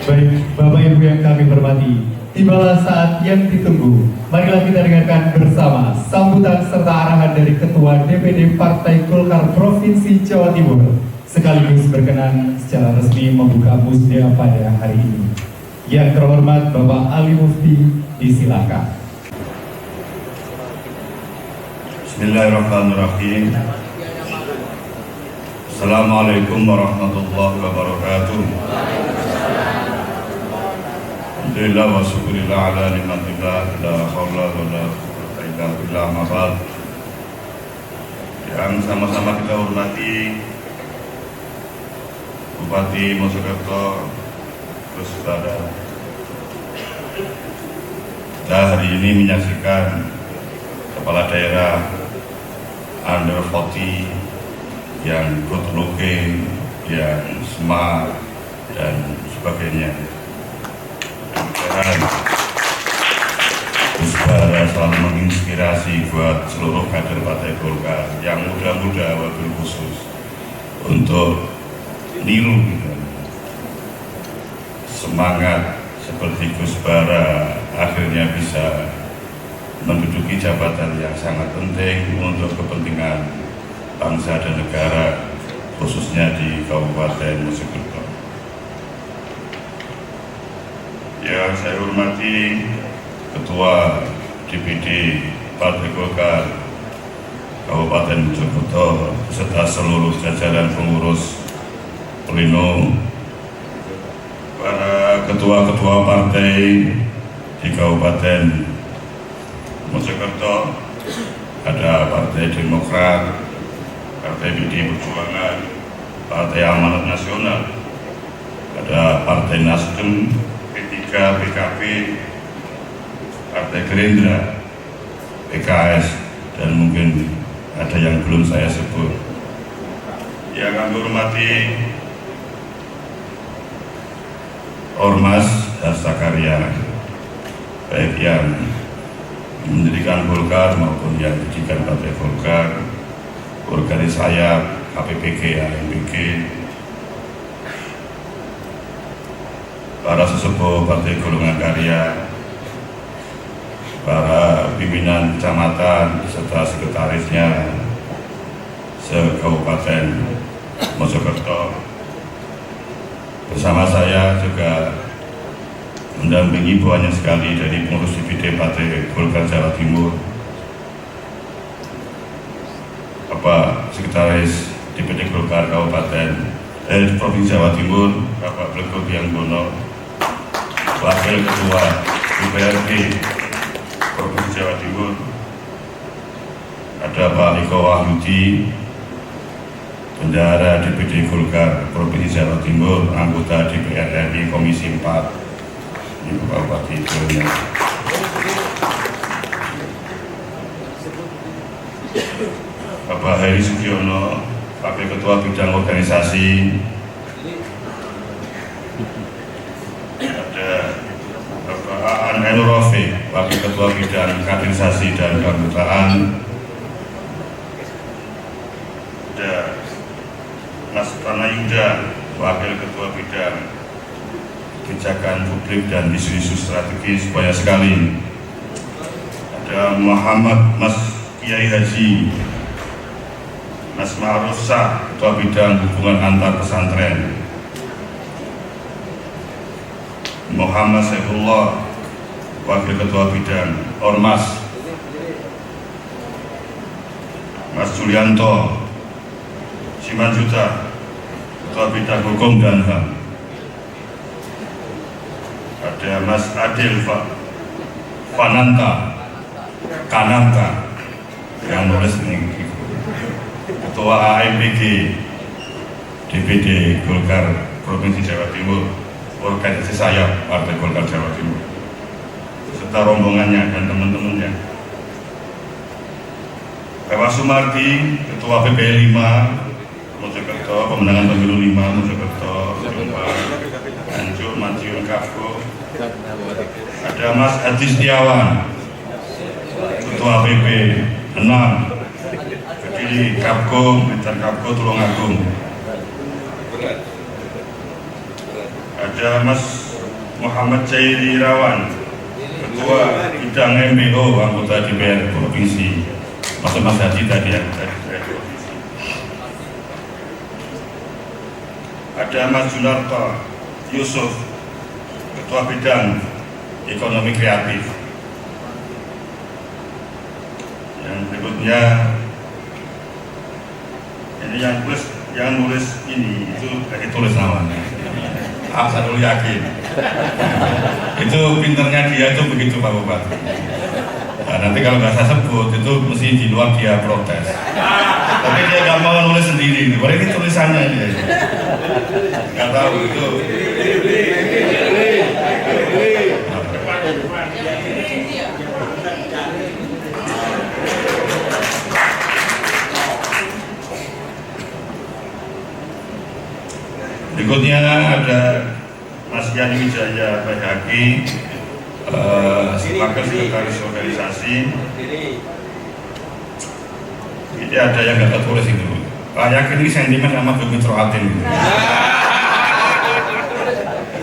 Baik, Bapak Ibu yang kami hormati, tibalah saat yang ditunggu. Marilah kita dengarkan bersama sambutan serta arahan dari Ketua DPD Partai Golkar Provinsi Jawa Timur, sekaligus berkenan secara resmi membuka musda pada hari ini. Yang terhormat Bapak Ali Mufti, disilakan. Bismillahirrahmanirrahim. Assalamualaikum warahmatullahi wabarakatuh. Alhamdulillah wa syukurillah ala nikmatillah, la haula wa la quwwata illa billah, ma ba'd. Yang sama-sama kita hormati Bupati Mojokerto, Gus Bara. Kita hari ini menyaksikan kepala daerah under 40 yang good looking, yang smart dan sebagainya. Gus Bara selalu menginspirasi buat seluruh kader Partai Golkar yang muda-muda, wabil khusus untuk niru semangat seperti Gus Bara akhirnya bisa menduduki jabatan yang sangat penting untuk kepentingan bangsa dan negara, khususnya di Kabupaten Mojokerto. Yang saya hormati Ketua DPD Partai Golkar Kabupaten Mojokerto beserta seluruh jajaran pengurus pleno, para ketua-ketua partai di Kabupaten Mojokerto, ada Partai Demokrat, Partai PD Perjuangan, Partai Amanat Nasional, ada Partai Nasdem, P3, PKB, Partai Gerindra, PKS, dan mungkin ada yang belum saya sebut. Yang kami hormati Ormas Harta Karya, baik yang mendirikan Golkar maupun yang mendirikan Partai Golkar, organisasi sayap, KPPG, AMPG, para sesepuh Partai Golongan Karya, para pimpinan kecamatan serta sekretarisnya se-Kabupaten Mojokerto. Bersama saya juga mendampingi banyak sekali dari pengurus DPD Partai Golkar Jawa Timur, Bapak Sekretaris DPD Golkar Kabupaten Provinsi Jawa Timur, Bapak Plego Bianggono, Wakil Ketua DPRD Provinsi Jawa Timur, ada Pak Iko Wahyudi, Bendahara DPD Golkar Provinsi Jawa Timur, anggota DPR RI Komisi 4, ini Bapak Bupati Jonya. Bapak Heri Sugiono, Wakil Ketua Bidang Organisasi, ada Bapak Aan Enurofi, Wakil Ketua Bidang Kaderisasi dan Keanggotaan, ada Mas Pranayuda, Wakil Ketua Bidang Kebijakan Publik dan Isu-isu Strategis, banyak sekali. Ada Muhammad Mas Kiai Haji Mas Ma'rusa, Ketua Bidang Hubungan Antar Pesantren, Muhammad Saifullah, Wakil Ketua Bidang Ormas, Mas Julianto Simanjuta, Ketua Bidang Hukum dan HAM, ada Mas Adil Kananta yang nulis ini, Ketua AMPG DPD Golkar Provinsi Jawa Timur, organisasi sayap Partai Golkar Jawa Timur, serta rombongannya dan teman-temannya. Bapak Sumardi, Ketua PPL 5 Mojokerto, pemenangan pemilu 5 Mojokerto, Anjuk, Madiun, Kapko. Ada Mas Haji Setiawan, Ketua PP 6 Kediri Kapko, Medan Kapko, Tulungagung. Ada Mas Muhammad Jairi Irawan, Ketua Bidang MPO anggota DPR Provinsi. Mas Haji tadi yang dari provinsi. Ada Mas Junarto Yusuf, Ketua Bidang Ekonomi Kreatif. Yang berikutnya ini yang nulis ini itu tulis namanya. Saya dulu yakin itu pinternya dia itu begitu Pak Bupati. Nah, nanti kalau nggak saya sebut itu mesti di luar dia protes. Tapi dia nggak mau nulis sendiri. Padahal ini tulisannya dia. Nggak tahu itu. Berikutnya ada Mas Yani Wijaya Bayhaki, Wakil Sekretaris Organisasi. Ini ada yang nggak tertulis itu. Pak yakin ini sentimen sama Bu Mitro Atin.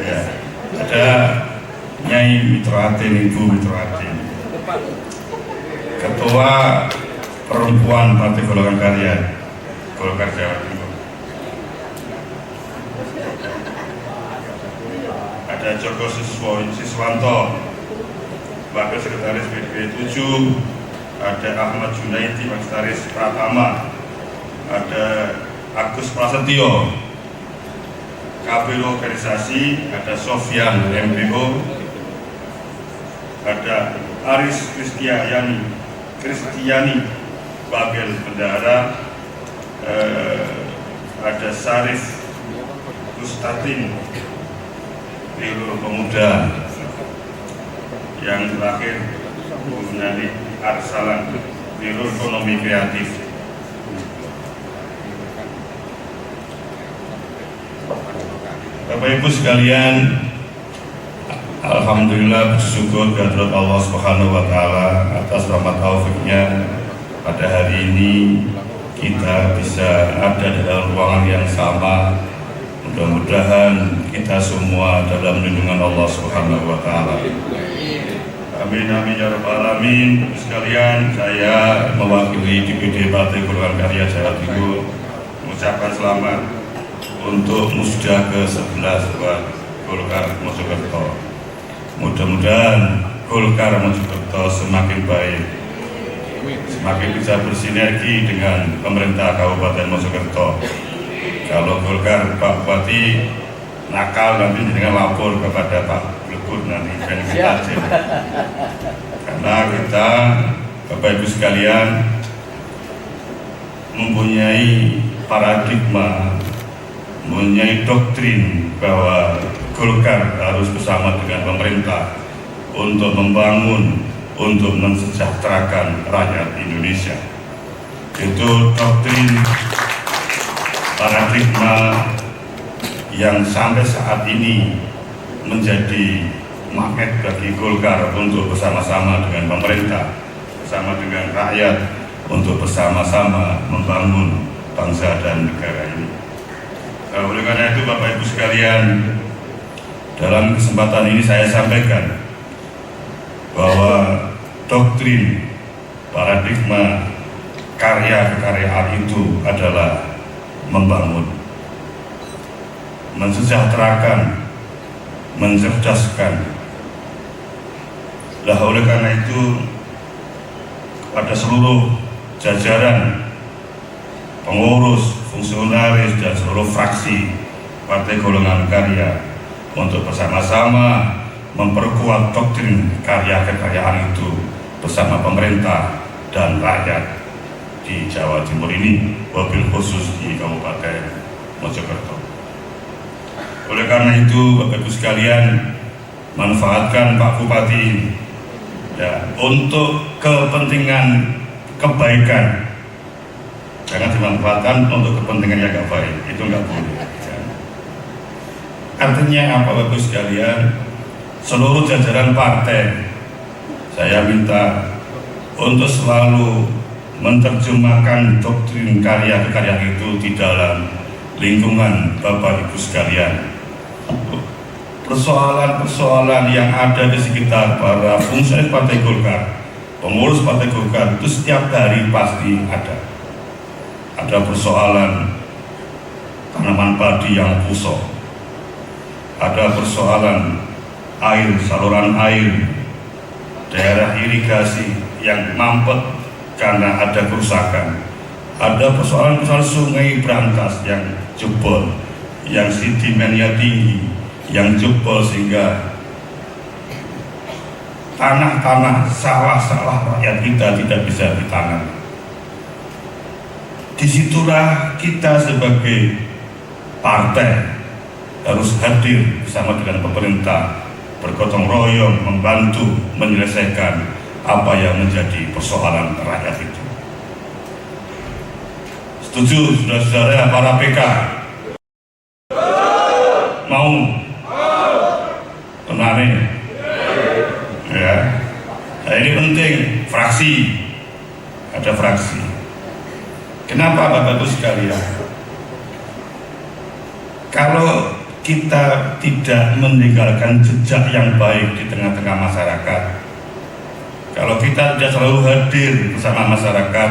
Ya. Ada Nyai Mitro Atin, Ibu Mitro Atin. Ketua Perempuan Partai Golongan Karya Golkar Jawa Timur. Ada Joko Siswanto, Wakil Sekretaris PDB 7, ada Ahmad Junaidi, Sekretaris Pratama, ada Agus Prasetyo, Kabel Organisasi, ada Sofyan MPO, ada Aris Kristiani, Babel Bendahara, ada Sarif Gustatin, Biro Pemuda. Yang terakhir Bu Nani Arsalan, Biro Ekonomi Kreatif. Bapak Ibu sekalian, alhamdulillah bersyukur kehadirat Allah Subhanahu wa taala atas rahmat taufiknya pada hari ini kita bisa ada di dalam ruangan yang sama. Mudah-mudahan kita semua dalam lindungan Allah Subhanahu wa taala. Amin amin ya rabbal alamin. Sekalian, saya mewakili DPD Partai Golongan Karya Jawa Timur mengucapkan selamat untuk musda ke-11 buat Golkar Mojokerto. Mudah-mudahan Golkar Mojokerto semakin baik, semakin bisa bersinergi dengan pemerintah Kabupaten Mojokerto. Kalau Golkar Pak Bupati nakal nanti dengan lapor kepada Pak Blekut nanti kan kita karena kita Bapak Ibu sekalian mempunyai paradigma, mempunyai doktrin bahwa Golkar harus bersama dengan pemerintah untuk membangun, untuk mensejahterakan rakyat Indonesia. Itu doktrin paradigma yang sampai saat ini menjadi magnet bagi Golkar untuk bersama-sama dengan pemerintah, bersama dengan rakyat, untuk bersama-sama membangun bangsa dan negara ini. Oleh karena itu Bapak Ibu sekalian, dalam kesempatan ini saya sampaikan bahwa doktrin paradigma karya kekaryaan itu adalah membangun, mensejahterakan, mencerdaskan. Lah oleh karena itu pada seluruh jajaran pengurus, fungsionaris dan seluruh fraksi Partai Golongan Karya untuk bersama-sama memperkuat doktrin karya kekaryaan itu bersama pemerintah dan rakyat di Jawa Timur ini, wabil khusus di Kabupaten Mojokerto. Oleh karena itu Bapak Ibu sekalian, manfaatkan Pak Bupati ya, untuk kepentingan kebaikan. Jangan dimanfaatkan untuk kepentingan yang gak baik, itu nggak boleh ya. Artinya apa Bapak Ibu sekalian, seluruh jajaran partai saya minta untuk selalu menerjemahkan doktrin karya kekaryaan itu di dalam lingkungan Bapak Ibu sekalian. persoalan-persoalan yang ada di sekitar para fungsionaris Partai Golkar, pengurus Partai Golkar itu setiap hari pasti ada. Ada persoalan tanaman padi yang busuk, ada persoalan air, saluran air, daerah irigasi yang mampet karena ada kerusakan, ada persoalan-persoalan sungai berantas yang jebol, yang sedimennya tinggi, yang jebol sehingga tanah-tanah sawah-sawah rakyat kita tidak bisa ditanam. Disitulah kita sebagai partai harus hadir bersama dengan pemerintah, bergotong royong membantu menyelesaikan apa yang menjadi persoalan rakyat itu. Setuju saudara-saudara para PK? Mau? Kemarin ya. Nah, ini penting, fraksi, ada fraksi. Kenapa Bapak Ibu sekalian? Kalau kita tidak meninggalkan jejak yang baik di tengah-tengah masyarakat, kalau kita tidak selalu hadir bersama masyarakat,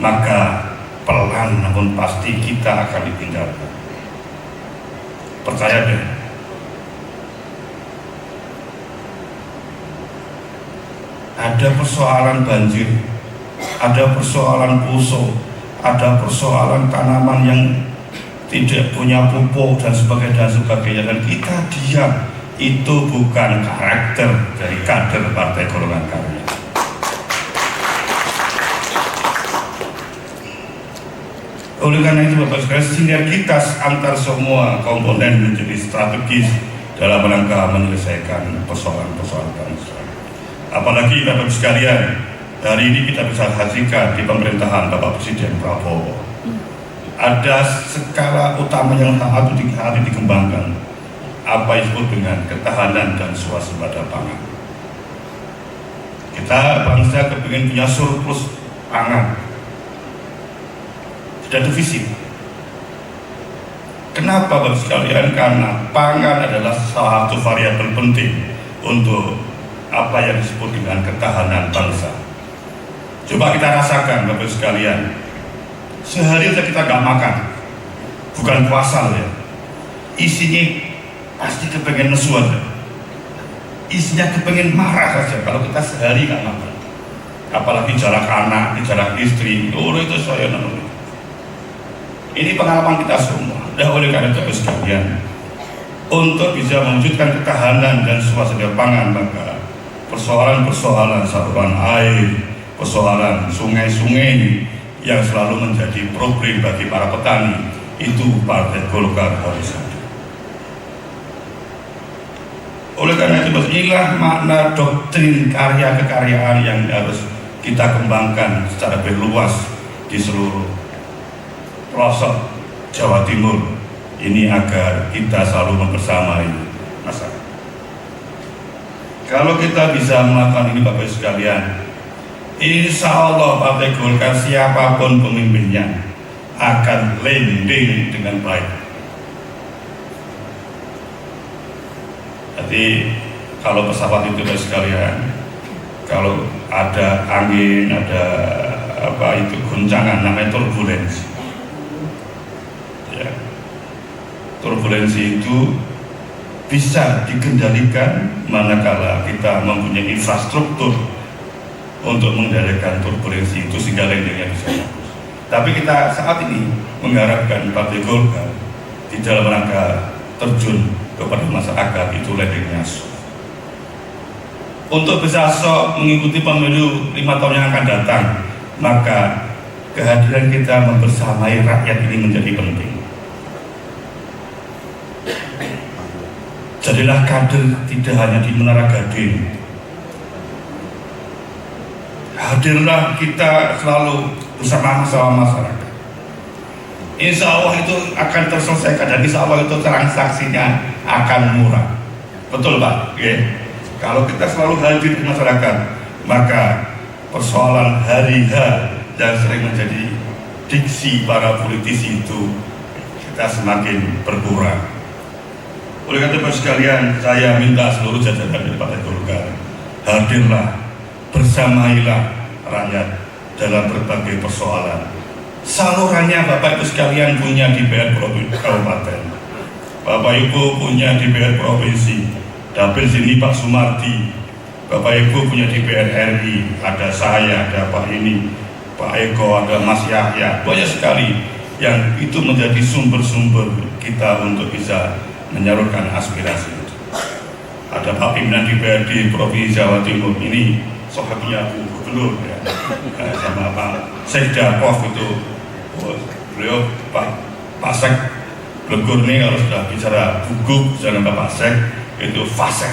maka pelan namun pasti kita akan ditinggalkan. Percaya deh. Ada persoalan banjir, ada persoalan busuk, ada persoalan tanaman yang tidak punya pupuk dan sebagainya, dan kita diam. Itu bukan karakter dari kader Partai Golongan Karya. Oleh karena itu Bapak sekalian, sinergitas antar semua komponen menjadi strategis dalam rangka menyelesaikan persoalan-persoalan bangsa. Apalagi Bapak sekalian, hari ini kita bisa saksikan di pemerintahan Bapak Presiden Prabowo ada skala utama yang harus dikembangkan, apa yang disebut dengan ketahanan dan swasembada pangan. Kita bangsa kepingin punya surplus pangan, tidak defisit. Kenapa Bapak sekalian? Karena pangan adalah salah satu variabel penting untuk apa yang disebut dengan ketahanan bangsa. Coba kita rasakan Bapak sekalian, sehari saja kita nggak makan, bukan puasa ya, isinya pasti kepengen nesu aja, isinya kepengen marah saja kalau kita sehari nggak makan. Apalagi jarak anak, jarak istri, itu saya namanya. Ini pengalaman kita semua. Dan oleh karena itu sekalian, untuk bisa mewujudkan ketahanan dan swasembada pangan, maka persoalan-persoalan saluran air, persoalan sungai-sungai yang selalu menjadi problem bagi para petani, itu Partai Golkar harus ada. Oleh karena itu, inilah makna doktrin karya kekaryaan yang harus kita kembangkan secara lebih luas di seluruh pelosok Jawa Timur ini, agar kita selalu membersamai masyarakat. Kalau kita bisa melakukan ini Bapak sekalian, insya Allah Partai Golkar siapapun pemimpinnya akan landing dengan baik. Jadi kalau pesawat itu Bapak sekalian, kalau ada angin, ada apa itu guncangan, namanya turbulensi. Ya. Turbulensi itu bisa dikendalikan manakala kita mempunyai infrastruktur untuk mengendalikan turbulensi itu sehingga landingnya bisa bagus. Tapi kita saat ini mengharapkan Partai Golkar di dalam rangka terjun kepada masyarakat itu landingnya untuk bisa mengikuti pemilu 5 tahun yang akan datang, maka kehadiran kita membersamai rakyat ini menjadi penting. Jadilah kader tidak hanya di Menara Gading. Hadirlah kita selalu bersama masyarakat. Insya Allah itu akan terselesaikan, dan insya Allah itu transaksinya akan murah. Betul Pak? Okay. Kalau kita selalu hadir di masyarakat, maka persoalan hari-h yang sering menjadi diksi para politisi itu kita semakin berkurang. Oleh karena itu sekalian, saya minta seluruh jajaran dari Partai Golkar, hadirlah, bersamailah rakyat dalam berbagai persoalan. Salurannya Bapak Ibu sekalian punya DPR Kabupaten, Bapak Ibu punya DPR Provinsi, dapil sini Pak Sumardi, Bapak Ibu punya DPR RI, ada saya, ada Pak ini, Pak Eko, ada Mas Yahya, banyak sekali yang itu menjadi sumber-sumber kita untuk bisa menyalurkan aspirasi. Ada Pak pimpinan DPRD Provinsi Jawa Timur, ini sahabatnya Bu Gubernur ya, sama Pak Sekda Prof itu, beliau Pak Sek Blegur ini kalau sudah bicara gugup jangan Pak Sek itu fasek.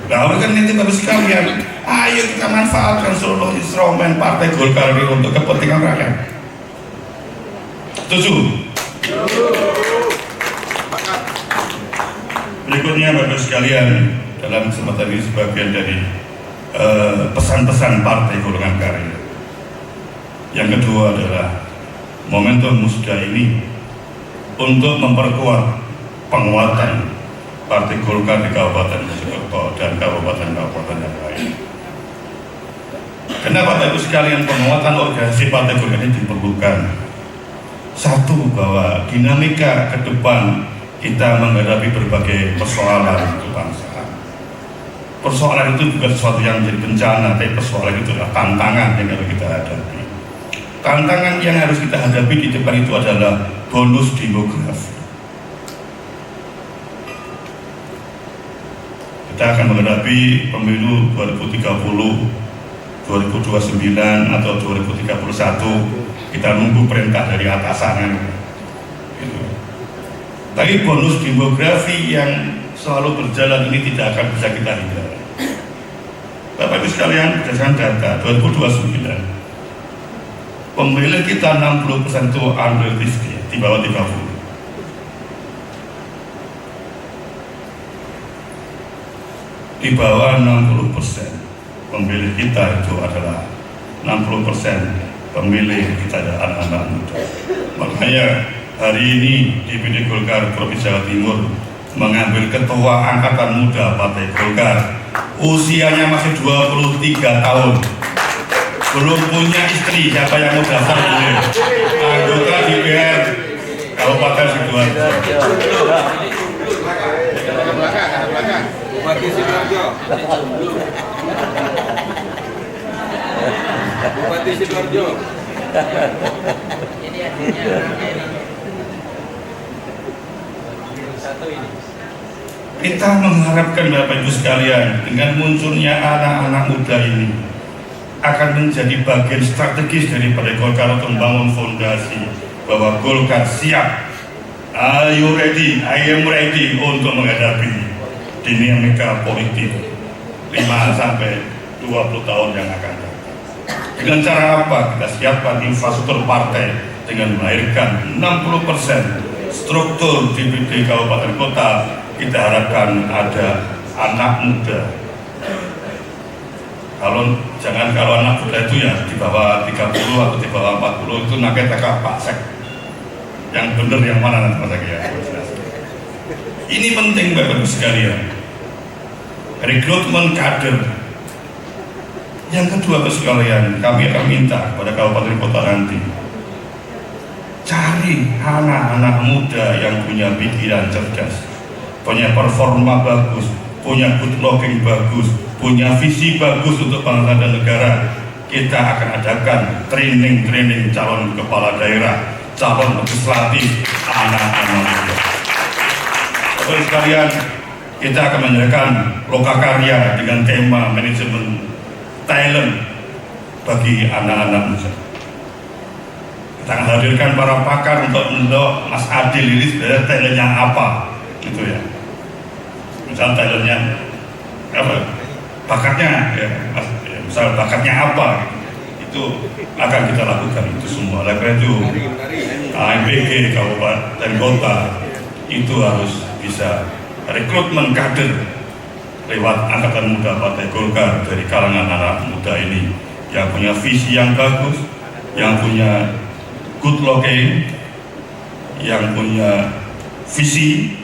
Nah, oleh karena itu Bapak sekalian, ayo kita manfaatkan seluruh instrumen Partai Golkar ini untuk kepentingan rakyat. Setuju? Berikutnya Bapak sekalian, dalam kesempatan ini sebagian dari pesan-pesan Partai Golongan Karya. Yang kedua adalah momentum musda ini untuk memperkuat penguatan Partai Golkar di Kabupaten Mojokerto dan kabupaten-kabupaten yang lain. Kenapa Bapak Ibu sekalian penguatan organisasi Partai Golkar ini diperlukan? Satu, bahwa dinamika ke depan kita menghadapi berbagai persoalan kebangsaan. Persoalan itu bukan sesuatu yang menjadi bencana, tapi persoalan itu adalah tantangan yang harus kita hadapi. Tantangan yang harus kita hadapi di depan itu adalah bonus demografi. Kita akan menghadapi pemilu 2030, 2029 atau 2031. Kita nunggu perintah dari atasan. Gitu. Tapi bonus demografi yang selalu berjalan ini tidak akan bisa kita hindari. Bapak Ibu sekalian, berdasarkan data 2029, pemilih kita 60% itu unrealistis, di bawah 30. Di bawah 60% pemilih kita itu adalah 60% pemilih kita adalah anak-anak muda. Makanya hari ini DPD Golkar Provinsi Jawa Timur mengambil ketua angkatan muda Partai Golkar, usianya masih 23 tahun, belum punya istri. Siapa yang mau daftar boleh, anggota DPR Kabupaten Sidoarjo. Bupati Sidoarjo. Bupati Sidoarjo. Kita mengharapkan Bapak Ibu sekalian, dengan munculnya anak-anak muda ini akan menjadi bagian strategis dari Partai Golkar untuk membangun fondasi bahwa Golkar siap. Are you ready? I am ready untuk menghadapi dinamika politik 5 sampai 20 tahun yang akan datang. Dengan cara apa? Kita siapkan infrastruktur partai dengan melahirkan 60% struktur DPD kabupaten kota. Kita harapkan ada anak muda. Kalau anak muda itu ya di bawah 30 atau di bawah 40 itu naketaka Pak Sek. Yang benar yang mana nanti Mas ya? Ini penting Bapak Ibu sekalian. Rekrutmen kader. Yang kedua Bapak sekalian, kami akan minta kepada kabupaten kota nanti cari anak-anak muda yang punya pikiran cerdas, punya performa bagus, punya good looking bagus, punya visi bagus untuk bangsa dan negara. Kita akan adakan training calon kepala daerah, calon legislatif anak-anak muda. Bapak sekalian, kita akan menyediakan lokakarya dengan tema manajemen talent bagi anak-anak muda. Kita akan hadirkan para pakar untuk Mas Adil ini sebenarnya talentnya apa, gitu ya. Misal talentnya apa, bakatnya ya, misal bakatnya apa, itu akan kita lakukan itu semua. Oleh karena itu AMPG kabupaten kota itu harus bisa rekrutmen kader lewat angkatan muda Partai Golkar dari kalangan anak muda ini yang punya visi yang bagus, yang punya good looking, yang punya visi,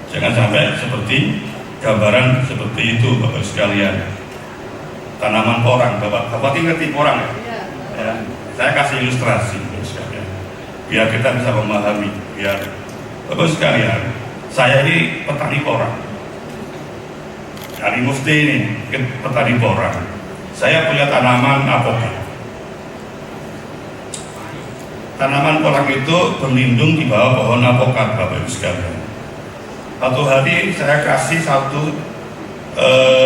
Jangan sampai seperti gambaran seperti itu Bapak sekalian. Tanaman porang, Bapak ngerti porang ya? Ya. Saya kasih ilustrasi Bapak sekalian, biar kita bisa memahami. Biar Bapak sekalian, saya ini petani porang. Dari Mufti ini petani porang. Saya punya tanaman apokat. Tanaman porang itu berlindung di bawah pohon apokat Bapak Ibu sekalian. Satu hari saya kasih satu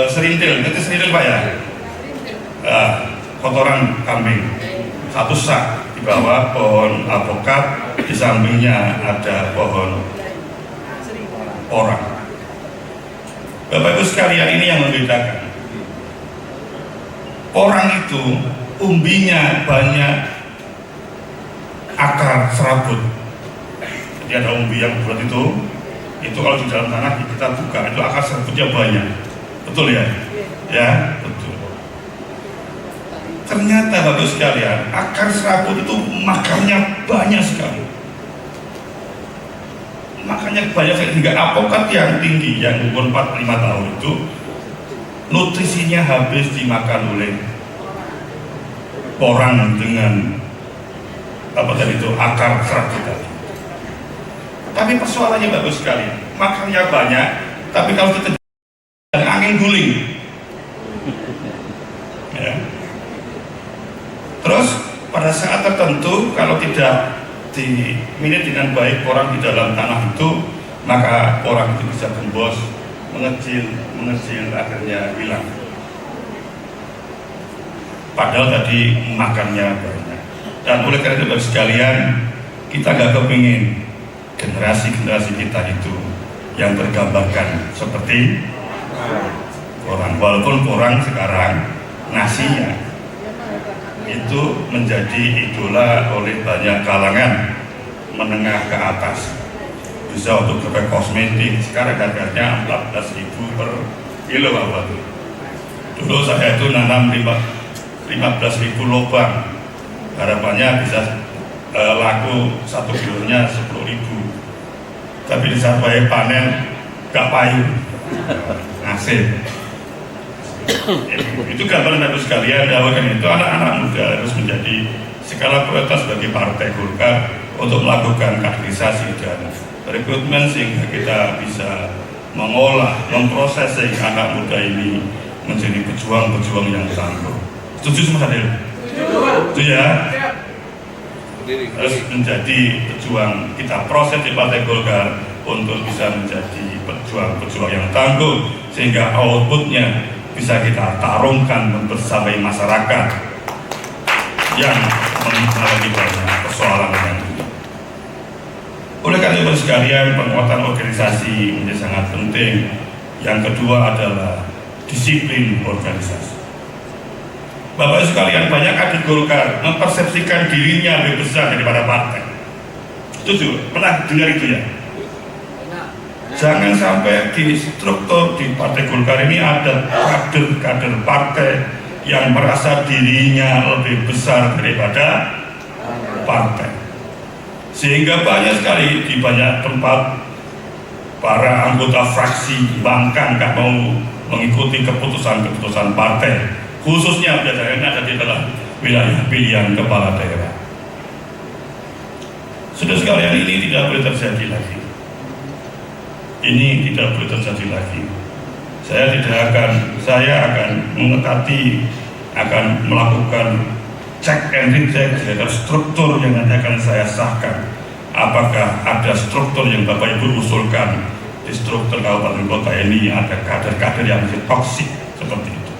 serintil, itu serintil Pak ya? Kotoran kambing, satu sak di bawah pohon apokat, di sampingnya ada pohon porang. Bapak Ibu sekalian, ini yang membedakan. Porang itu umbinya banyak akar serabut. Jadi ada umbi yang bulat itu kalau di dalam tanah kita buka, itu akar serabutnya banyak. Betul ya? Ya, betul. Ternyata Bapak sekalian, akar serabut itu makannya banyak sekali. Makanya banyak sekali, hingga apokat yang tinggi, yang umur 4-5 tahun itu nutrisinya habis dimakan oleh porang dengan akar serabut tadi. Tapi persoalannya Bapak sekalian, makannya banyak, tapi kalau kita angin guling, ya. Terus pada saat tertentu kalau tidak diminit dengan baik porang di dalam tanah itu, maka porang itu bisa gembos, mengecil, akhirnya hilang. Padahal tadi makannya banyak. Dan oleh karena itu Bapak sekalian, kita gak kepingin generasi kita itu yang tergambarkan seperti porang. Walaupun porang sekarang nasinya itu menjadi idola oleh banyak kalangan menengah ke atas, bisa untuk pakai kosmetik. Sekarang harganya 14.000 per kilo Bapak. Dulu saya itu nanam 15.000 lubang, harapannya bisa laku 1 kilonya 10.000. Tapi di saat saya panen gak payu, nasib. Itu gambaran Bapak sekalian. Dawakan itu anak-anak muda harus menjadi skala prioritas bagi Partai Golkar untuk melakukan kaderisasi dan rekrutmen, sehingga kita bisa mengolah, memproses sehingga anak muda ini menjadi pejuang-pejuang yang tangguh. Setuju Mas Adil? Setuju ya? Harus menjadi pejuang, kita proses di Partai Golkar untuk bisa menjadi pejuang-pejuang yang tangguh, sehingga outputnya bisa kita tarungkan membersamai masyarakat yang mengalami banyak persoalan yang ini. Oleh karena itu sekalian, penguatan organisasi menjadi sangat penting. Yang kedua adalah disiplin organisasi. Bapak sekalian, banyak kader Golkar mempersepsikan dirinya lebih besar daripada partai. Setuju? Pernah dengar itu ya? Jangan sampai di struktur di Partai Golkar ini ada kader-kader partai yang merasa dirinya lebih besar daripada partai. Sehingga banyak sekali di banyak tempat para anggota fraksi bahkan nggak mau mengikuti keputusan-keputusan partai, khususnya biasanya ada di dalam wilayah pilihan kepala daerah. Sudah sekalian, ini tidak boleh terjadi lagi. Ini tidak boleh terjadi lagi. Saya akan mengekati, akan melakukan cek and recheck terhadap struktur yang nanti akan saya sahkan. Apakah ada struktur yang Bapak Ibu usulkan di struktur kabupaten kota ini ada kader-kader yang masih toksik seperti itu.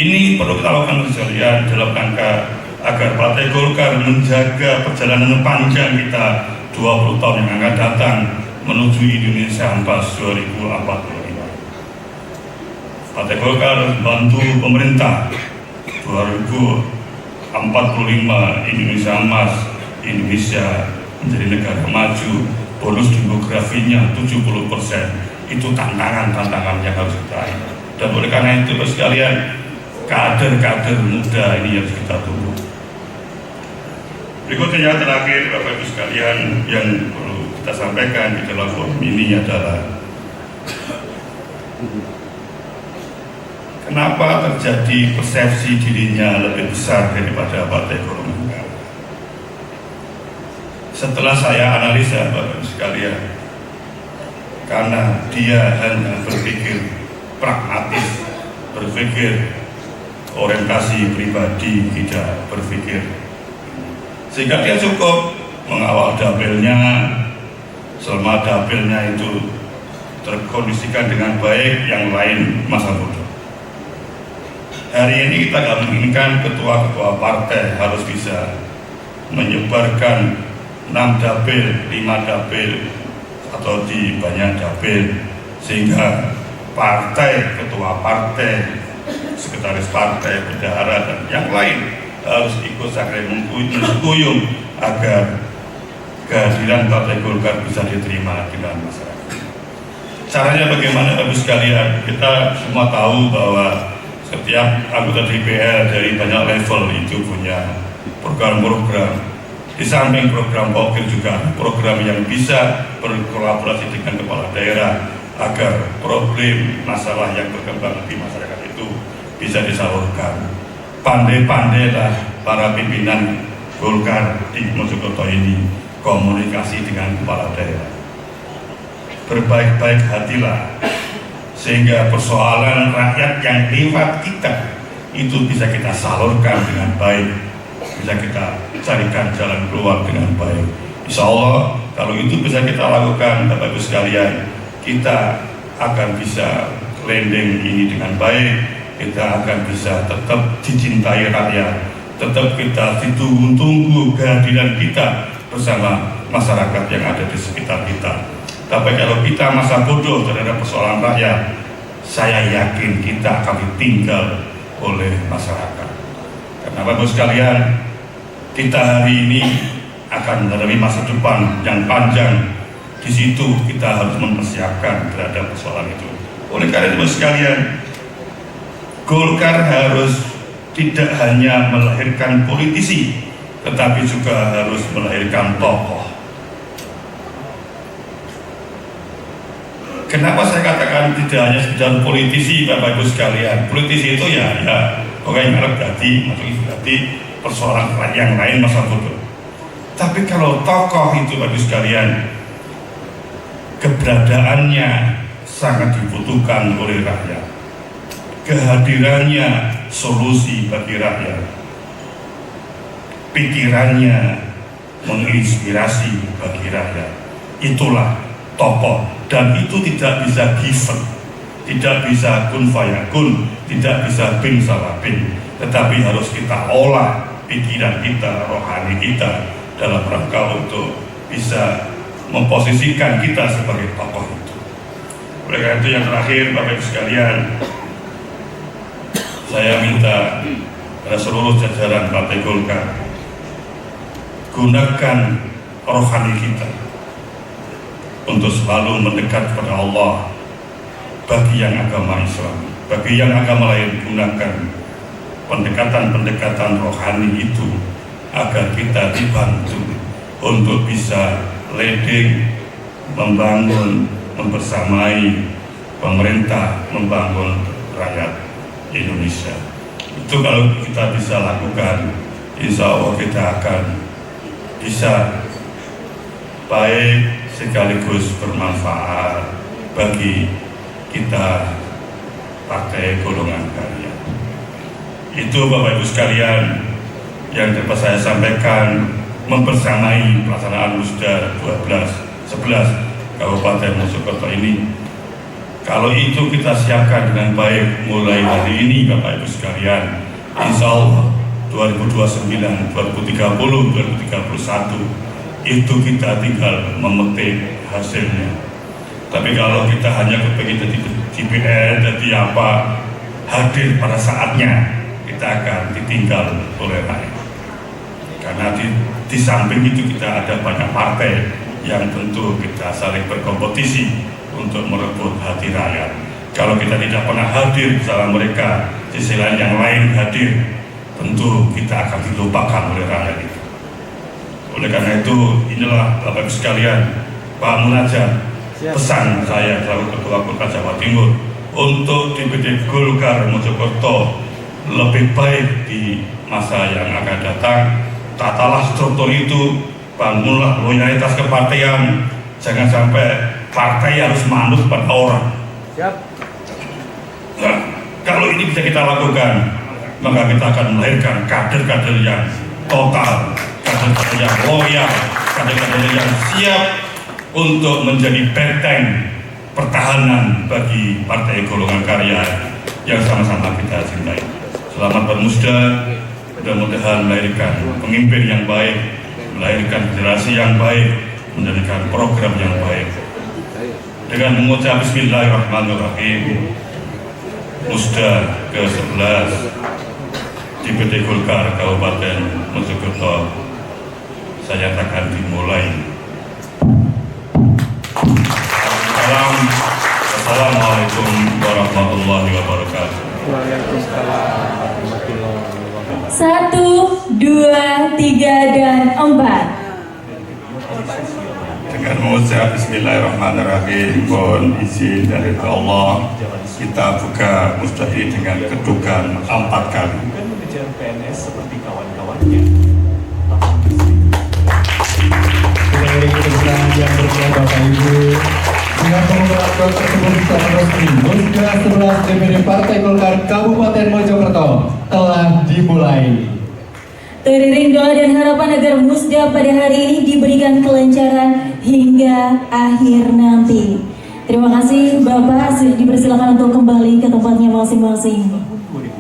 Ini perlu kita lakukan sekalian dalam rangka agar Partai Golkar menjaga perjalanan panjang kita 20 tahun yang akan datang menuju Indonesia Emas 2045. Partai Golkar bantu pemerintah 2045 Indonesia Emas, Indonesia menjadi negara maju, bonus demografinya 70%. Itu tantangan yang harus kita raih. Dan oleh karena itu sekalian, kader-kader muda ini harus kita tunggu. Berikutnya terakhir Bapak Ibu sekalian yang perlu kita sampaikan di dalam forum ini adalah kenapa terjadi persepsi dirinya lebih besar daripada Partai Golongan Karya. Setelah saya analisa Bapak sekalian, karena dia hanya berpikir pragmatis, berpikir orientasi pribadi, tidak berpikir, sehingga dia cukup mengawal dapilnya. Selama dapilnya itu terkondisikan dengan baik, yang lain masa bodoh. Hari ini kita tidak menginginkan ketua-ketua partai harus bisa menyebarkan 6 dapil, 5 dapil, atau di banyak dapil, sehingga partai, ketua partai, sekretaris partai, bendahara, dan yang lain harus ikut saling mengkuyung agar kehadiran Partai Golkar bisa diterima dengan masyarakat. Caranya bagaimana Bapak sekalian? Kita semua tahu bahwa setiap anggota DPR dari banyak level itu punya program-program. Di samping program pokok juga program yang bisa berkolaborasi dengan kepala daerah agar problem masalah yang berkembang di masyarakat itu bisa disalurkan. Pandai-pandailah para pimpinan Golkar di Mojokerto ini komunikasi dengan kepala daerah. Berbaik-baik hatilah sehingga persoalan rakyat yang lewat kita itu bisa kita salurkan dengan baik, bisa kita carikan jalan keluar dengan baik. Insya Allah kalau itu bisa kita lakukan Bapak Ibu sekalian, kita akan bisa landing ini dengan baik. Kita akan bisa tetap dicintai rakyat, tetap kita ditunggu-tunggu kehadiran kita bersama masyarakat yang ada di sekitar kita. Tapi kalau kita masa bodoh terhadap persoalan rakyat, saya yakin kita akan ditinggal oleh masyarakat. Karena Bapak sekalian, kita hari ini akan menghadapi masa depan yang panjang. Di situ kita harus mempersiapkan terhadap persoalan itu. Oleh karena itu sekalian, Golkar harus tidak hanya melahirkan politisi, tetapi juga harus melahirkan tokoh. Kenapa saya katakan tidak hanya sekedar politisi, Bapak Ibu sekalian? Politisi itu ya orang yang harap berarti persoalan yang lain masa bodoh. Tapi kalau tokoh itu Bapak Ibu sekalian, keberadaannya sangat dibutuhkan oleh rakyat. Kehadirannya solusi bagi rakyat, pikirannya menginspirasi bagi rakyat. Itulah tokoh, dan itu tidak bisa given, tidak bisa kun fayakun, tidak bisa bin salah bin, tetapi harus kita olah pikiran kita, rohani kita dalam rangka untuk bisa memposisikan kita sebagai tokoh itu. Oleh karena itu yang terakhir Bapak Ibu sekalian, saya minta pada seluruh jajaran Partai Golkar, gunakan rohani kita untuk selalu mendekat kepada Allah. Bagi yang agama Islam, bagi yang agama lain, gunakan pendekatan-pendekatan rohani itu agar kita dibantu untuk bisa leading, membangun, membersamai pemerintah, membangun rakyat Indonesia. Itu kalau kita bisa lakukan, insya Allah kita akan bisa baik sekaligus bermanfaat bagi kita Partai Golongan Karya. Itu Bapak Ibu sekalian yang dapat saya sampaikan membersamai pelaksanaan Musda 11 Kabupaten Mojokerto ini. Kalau itu kita siapkan dengan baik mulai hari ini Bapak Ibu sekalian, insya Allah 2029, 2030, 2031 itu kita tinggal memetik hasilnya. Tapi kalau kita hanya kepingin jadi DPR, jadi apa, hadir pada saatnya, kita akan ditinggal oleh rakyat. Karena di samping itu kita ada banyak partai yang tentu kita saling berkompetisi untuk merebut hati rakyat. Kalau kita tidak pernah hadir bersama mereka, di sisi lain yang lain hadir, tentu kita akan dilupakan oleh rakyat itu. Oleh karena itu, inilah Bapak Ibu sekalian, Pak Munajat, pesan saya selaku Ketua Golkar Jawa Timur untuk DPD Golkar Mojokerto lebih baik di masa yang akan datang. Tatalah struktur itu, bangunlah loyalitas kepartaian, jangan sampai partai harus manut pada orang. Nah, kalau ini bisa kita lakukan, maka kita akan melahirkan kader-kader yang total, kader-kader yang loyal, kader-kader yang siap untuk menjadi benteng pertahanan bagi partai golongan karya yang sama-sama kita cintai. Selamat bermusda, mudah-mudahan melahirkan pemimpin yang baik, melahirkan generasi yang baik, menjadikan program yang baik. Dengan mengucap Bismillahirrahmanirrahim, Musda ke-11 DPD Golkar Kabupaten Mojokerto saya nyatakan dimulai. Assalamualaikum warahmatullahi wabarakatuh. Waalaikumsalam warahmatullahi wabarakatuh. 1, 2, 3, dan 4. Dengan mengucap Bismillahirrahmanirrahim, mohon izin dari Allah, kita buka musda ini dengan kedukan 4 kali. Bukan mengejar PNS seperti kawan-kawannya. Seiring keputusan yang berjalan Bapak Ibu, dengan pengumuman tersebut secara resmi, musda 11 DPD Partai Golkar Kabupaten Mojokerto telah dimulai. Teriring doa dan harapan agar musda pada hari ini diberikan kelancaran hingga akhir nanti. Terima kasih Bapak, dipersilakan untuk kembali ke tempatnya masing-masing.